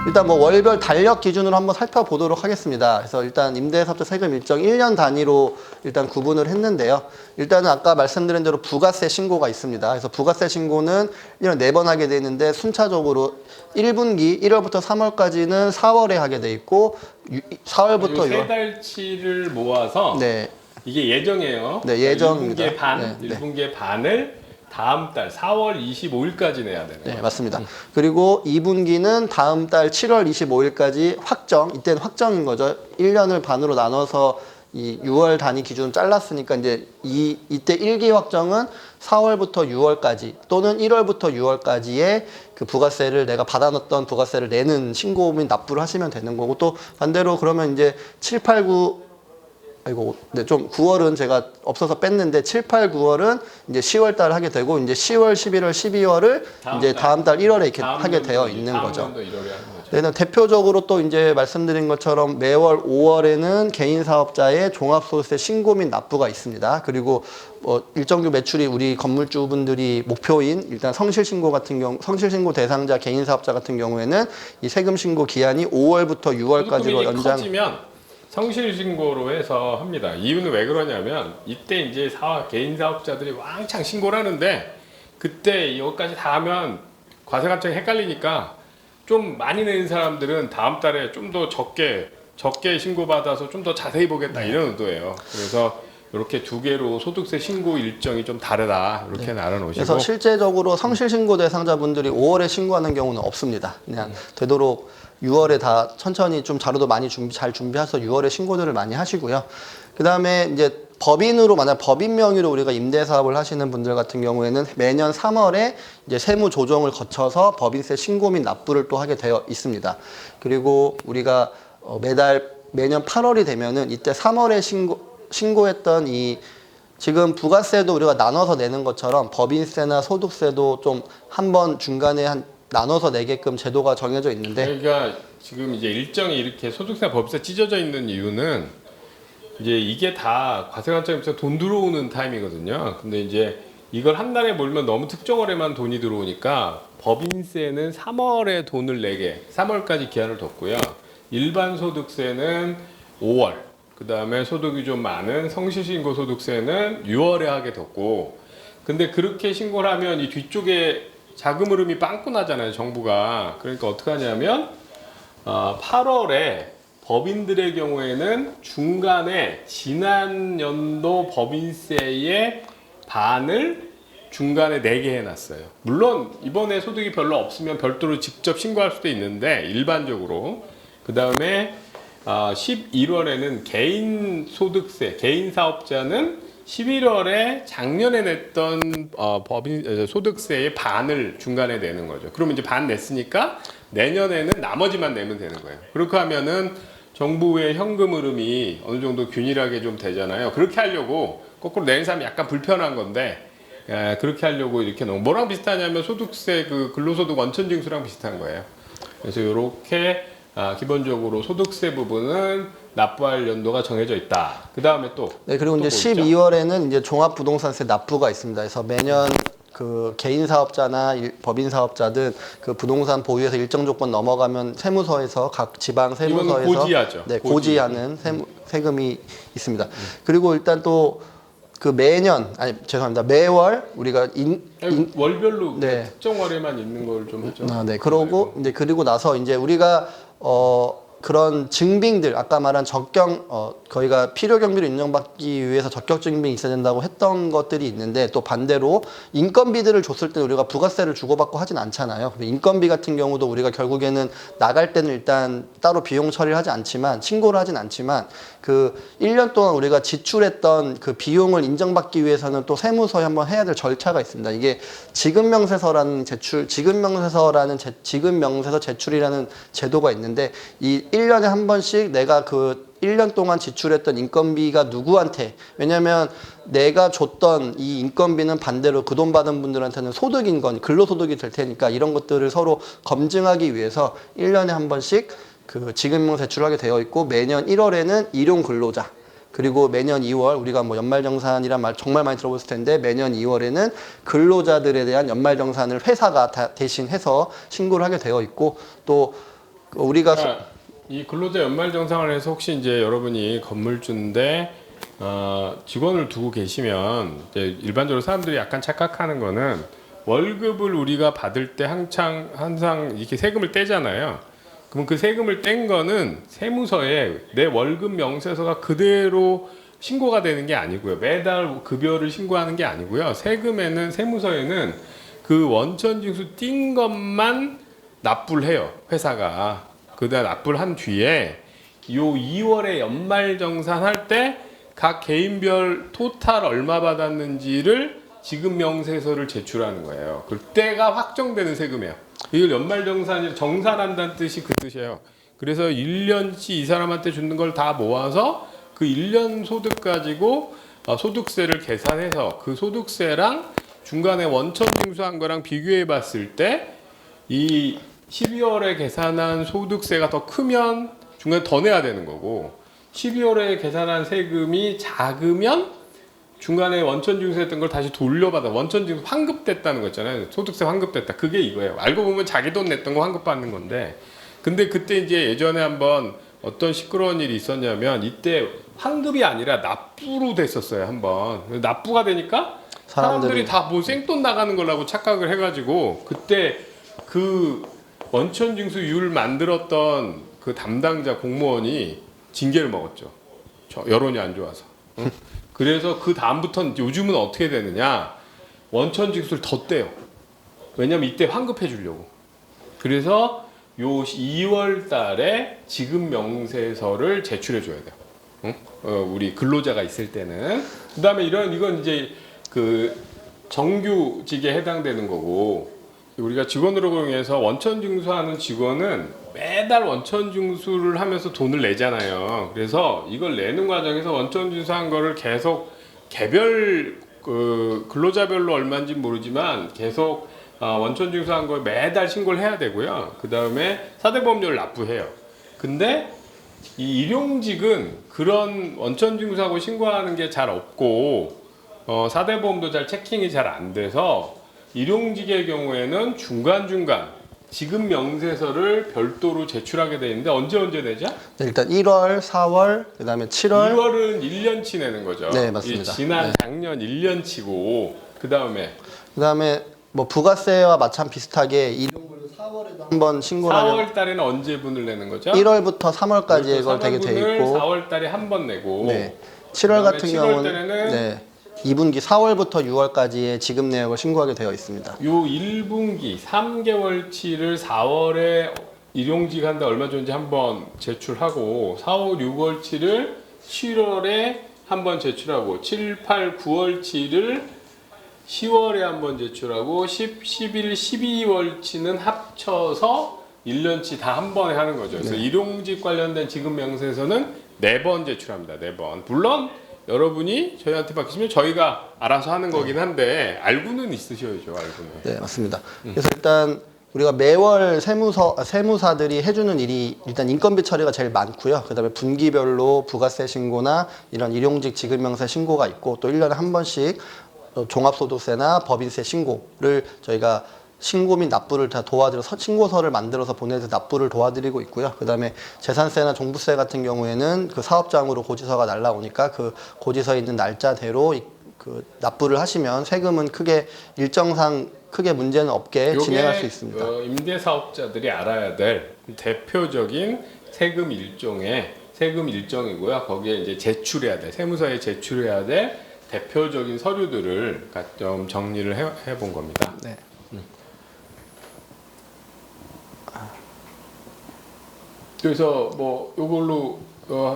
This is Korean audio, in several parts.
일단 뭐 월별 달력 기준으로 한번 살펴보도록 하겠습니다. 그래서 일단 임대사업자 세금 일정 1년 단위로 일단 구분을 했는데요. 일단은 아까 말씀드린 대로 부가세 신고가 있습니다. 그래서 부가세 신고는 1년 4번 하게 돼 있는데 순차적으로 1분기 1월부터 3월까지는 4월에 하게 돼 있고 4월부터 6월 세 달치를 모아서 네. 이게 예정이에요. 네, 예정입니다. 1분기의 반, 네, 1분기의 반을 다음 달 4월 25일까지 내야 되는 네, 거예요. 맞습니다. 그리고 2분기는 다음 달 7월 25일까지 확정, 이때는 확정인 거죠. 1년을 반으로 나눠서 이 6월 단위 기준 잘랐으니까 이제 이때 1기 확정은 4월부터 6월까지 또는 1월부터 6월까지의 그 부가세를 내가 받아놨던 부가세를 내는 신고 및 납부를 하시면 되는 거고, 또 반대로 그러면 이제 7, 8, 9 아이고, 네, 좀 9월은 제가 없어서 뺐는데 7, 8, 9월은 이제 10월 달 하게 되고 이제 10월, 11월, 12월을 이제 다음 달 1월에 이렇게 하게 되어 있는 거죠. 네, 대표적으로 또 이제 말씀드린 것처럼 매월 5월에는 개인 사업자의 종합소득세 신고 및 납부가 있습니다. 그리고 뭐 일정규 매출이 우리 건물주분들이 목표인 일단 성실신고 같은 경우, 성실신고 대상자 개인 사업자 같은 경우에는 이 세금 신고 기한이 5월부터 6월까지로 연장. 커지면 성실신고로 해서 합니다. 이유는 왜 그러냐면 이때 이제 개인 사업자들이 왕창 신고를 하는데 그때 이것까지 다 하면 과세관청이 헷갈리니까 좀 많이 내는 사람들은 다음 달에 좀 더 적게 신고받아서 좀 더 자세히 보겠다 이런 의도예요. 그래서 이렇게 두 개로 소득세 신고 일정이 좀 다르다 이렇게 나눠놓으시고. 그래서 실제적으로 성실신고 대상자분들이 5월에 신고하는 경우는 없습니다. 그냥 되도록 6월에 다 천천히 좀 자료도 많이 잘 준비해서 6월에 신고들을 많이 하시고요. 그 다음에 이제 법인으로 만약 법인 명의로 우리가 임대 사업을 하시는 분들 같은 경우에는 매년 3월에 이제 세무 조정을 거쳐서 법인세 신고 및 납부를 또 하게 되어 있습니다. 그리고 우리가 매년 8월이 되면은 이때 3월에 신고했던 이 지금 부가세도 우리가 나눠서 내는 것처럼 법인세나 소득세도 좀 한번 중간에 나눠서 내게끔 제도가 정해져 있는데, 그러니까 지금 이제 일정이 이렇게 소득세 법세 찢어져 있는 이유는 이제 이게 다 과세관청에서 돈 들어오는 타임이거든요. 근데 이제 이걸 한 달에 몰면 너무 특정월에만 돈이 들어오니까 법인세는 3월에 돈을 내게 3월까지 기한을 뒀고요. 일반 소득세는 5월, 그 다음에 소득이 좀 많은 성실신고 소득세는 6월에 하게 뒀고, 근데 그렇게 신고를 하면 이 뒤쪽에 자금 흐름이 빵꾸 나잖아요, 정부가. 그러니까 어떻게 하냐면 8월에 법인들의 경우에는 중간에 지난 연도 법인세의 반을 중간에 내게 해놨어요. 물론 이번에 소득이 별로 없으면 별도로 직접 신고할 수도 있는데 일반적으로. 그 다음에 11월에는 개인 소득세, 개인 사업자는 11월에 작년에 냈던 법인 소득세의 반을 중간에 내는 거죠. 그러면 이제 반 냈으니까 내년에는 나머지만 내면 되는 거예요. 그렇게 하면은 정부의 현금 흐름이 어느 정도 균일하게 좀 되잖아요. 그렇게 하려고 거꾸로 내는 사람이 약간 불편한 건데 그렇게 하려고 이렇게 놓은. 뭐랑 비슷하냐면 소득세 그 근로소득 원천징수랑 비슷한 거예요. 그래서 이렇게 기본적으로 소득세 부분은 납부할 연도가 정해져 있다. 그 다음에 또. 네, 그리고 이제 12월에는 이제 종합부동산세 납부가 있습니다. 그래서 매년 그 개인 사업자나 법인 사업자든 그 부동산 보유에서 일정 조건 넘어가면 세무서에서 각 지방 세무서에서 고지하죠. 네, 고지하는 세금이 있습니다. 그리고 일단 또 그 죄송합니다. 매월 우리가 월별로 네. 특정 월에만 있는 걸 좀 하죠. 네. 그러고 이제 그리고 나서 이제 우리가 그런 증빙들 아까 말한 거기가 필요 경비를 인정받기 위해서 적격 증빙이 있어야 된다고 했던 것들이 있는데, 또 반대로 인건비들을 줬을 때 우리가 부가세를 주고받고 하진 않잖아요. 인건비 같은 경우도 우리가 결국에는 나갈 때는 일단 따로 비용 처리를 하지 않지만 신고를 하진 않지만 그 1년 동안 우리가 지출했던 그 비용을 인정받기 위해서는 또 세무서에 한번 해야 될 절차가 있습니다. 이게 지급명세서라는 지급명세서 제출이라는 제도가 있는데, 이 1년에 한 번씩 내가 그 1년 동안 지출했던 인건비가 누구한테, 왜냐면 내가 줬던 이 인건비는 반대로 그 돈 받은 분들한테는 소득인 건 근로소득이 될 테니까 이런 것들을 서로 검증하기 위해서 1년에 한 번씩 그 지급명 제출하게 되어 있고, 매년 1월에는 일용 근로자, 그리고 매년 2월 우리가 뭐 연말정산이란 말 정말 많이 들어봤을 텐데 매년 2월에는 근로자들에 대한 연말정산을 회사가 대신해서 신고를 하게 되어 있고, 또 우리가 그러니까 이 근로자 연말 정산을 해서 혹시 이제 여러분이 건물주인데 직원을 두고 계시면 이제 일반적으로 사람들이 약간 착각하는 거는 월급을 우리가 받을 때 항상 이렇게 세금을 떼잖아요. 그럼 그 세금을 뗀 거는 세무서에 내 월급 명세서가 그대로 신고가 되는 게 아니고요. 매달 급여를 신고하는 게 아니고요. 세무서에는 그 원천징수 띈 것만 납부를 해요. 회사가. 그다음 납부를 한 뒤에 요 2월에 연말정산할 때 각 개인별 토탈 얼마 받았는지를 지급 명세서를 제출하는 거예요. 그때가 확정되는 세금이에요. 이걸 연말정산이 정산한다는 뜻이 그 뜻이에요. 그래서 1년치 이 사람한테 주는 걸 다 모아서 그 1년 소득 가지고 소득세를 계산해서 그 소득세랑 중간에 원천 징수한 거랑 비교해 봤을 때 이 12월에 계산한 소득세가 더 크면 중간에 더 내야 되는 거고 12월에 계산한 세금이 작으면 중간에 원천 징수했던 걸 다시 돌려받아 원천 징수 환급됐다는 거 있잖아요. 소득세 환급됐다. 그게 이거예요. 알고 보면 자기 돈 냈던 거 환급받는 건데 근데 그때 이제 예전에 한번 어떤 시끄러운 일이 있었냐면 이때 환급이 아니라 납부로 됐었어요. 한번 납부가 되니까 사람들이 다 뭐 생돈 나가는 거라고 착각을 해가지고 그때 그 원천징수율 만들었던 그 담당자 공무원이 징계를 먹었죠. 여론이 안 좋아서. 응? 그래서 그 다음부터는 요즘은 어떻게 되느냐? 원천징수를 더 떼요. 왜냐면 이때 환급해 주려고. 그래서 요 2월 달에 지급 명세서를 제출해 줘야 돼요. 응? 우리 근로자가 있을 때는. 그다음에 이건 이제 그 정규직에 해당되는 거고 우리가 직원으로 고용해서 원천징수하는 직원은 매달 원천징수를 하면서 돈을 내잖아요. 그래서 이걸 내는 과정에서 원천징수한 거를 계속 개별 근로자별로 얼마인지 모르지만 계속 원천징수한 걸 매달 신고를 해야 되고요. 그 다음에 사대보험료를 납부해요. 근데 이 일용직은 그런 원천징수하고 신고하는 게 잘 없고 사대보험도 잘 체킹이 잘 안 돼서 일용직의 경우에는 중간중간 지급 명세서를 별도로 제출하게 되어 있는데 언제 내죠? 네, 일단 1월, 4월, 그다음에 7월. 2월은 1년치 내는 거죠. 네, 맞습니다. 지난 작년 1년치고 그다음에 뭐 부가세와 마찬 비슷하게 일용직은 4월에도 한번 신고를 4월 달에는 언제 분을 내는 거죠? 1월부터 3월까지 이걸 되게 돼 있고 4월 달에 한 번 내고 네. 7월 같은 7월 경우는 때는 네. 2분기 4월부터 6월까지의 지급 내역을 신고하게 되어 있습니다. 요 1분기 3개월치를 4월에 일용직 한다 얼마 줬는지 한번 제출하고 4월 6월치를 7월에 한번 제출하고 7, 8, 9월치를 10월에 한번 제출하고 10, 11, 12월치는 합쳐서 1년치 다 한 번에 하는 거죠. 그래서 일용직 관련된 지급 명세서는 4번 제출합니다. 4번. 물론 여러분이 저희한테 맡기시면 저희가 알아서 하는 거긴 한데 알고는 있으셔야죠. 알고는. 네, 맞습니다. 그래서 일단 우리가 매월 세무사들이 해주는 일이 일단 인건비 처리가 제일 많고요. 그다음에 분기별로 부가세 신고나 이런 일용직 지급명세 신고가 있고 또 1년에 한 번씩 종합소득세나 법인세 신고를 저희가 신고 및 납부를 다 도와드려서 신고서를 만들어서 보내서 납부를 도와드리고 있고요. 그다음에 재산세나 종부세 같은 경우에는 그 사업장으로 고지서가 날라오니까 그 고지서에 있는 날짜대로 그 납부를 하시면 세금은 일정상 크게 문제는 없게 진행할 수 있습니다. 임대사업자들이 알아야 될 대표적인 세금 일정이고요. 거기에 이제 세무서에 제출해야 될 대표적인 서류들을 좀 정리를 해본 겁니다. 네. 그래서 뭐 이걸로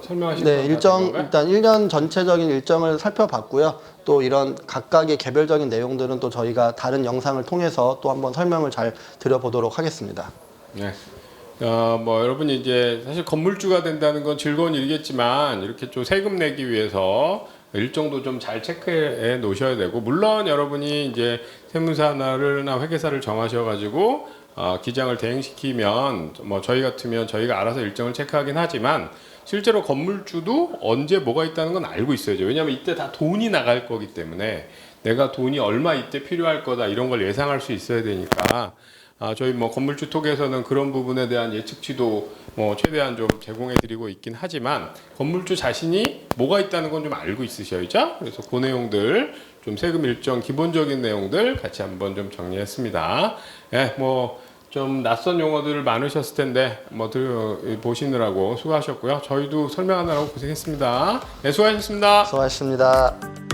설명하실 네, 건가요? 일단 1년 전체적인 일정을 살펴봤고요. 또 이런 각각의 개별적인 내용들은 또 저희가 다른 영상을 통해서 또 한번 설명을 잘 드려보도록 하겠습니다. 네. 뭐 여러분이 이제 사실 건물주가 된다는 건 즐거운 일이겠지만 이렇게 좀 세금 내기 위해서 일정도 좀 잘 체크해 놓으셔야 되고 물론 여러분이 이제 세무사나 회계사를 정하셔가지고 기장을 대행시키면 뭐 저희 같으면 저희가 알아서 일정을 체크하긴 하지만 실제로 건물주도 언제 뭐가 있다는 건 알고 있어야죠. 왜냐하면 이때 다 돈이 나갈 거기 때문에 내가 돈이 얼마 이때 필요할 거다 이런 걸 예상할 수 있어야 되니까 저희 뭐 건물주 톡에서는 그런 부분에 대한 예측치도 뭐 최대한 좀 제공해 드리고 있긴 하지만 건물주 자신이 뭐가 있다는 건 좀 알고 있으셔야죠. 그래서 그 내용들 좀 세금 일정 기본적인 내용들 같이 한번 좀 정리했습니다. 예, 뭐 좀 낯선 용어들 많으셨을 텐데 뭐 보시느라고 수고하셨고요. 저희도 설명하느라고 고생했습니다. 네, 수고하셨습니다. 수고하셨습니다.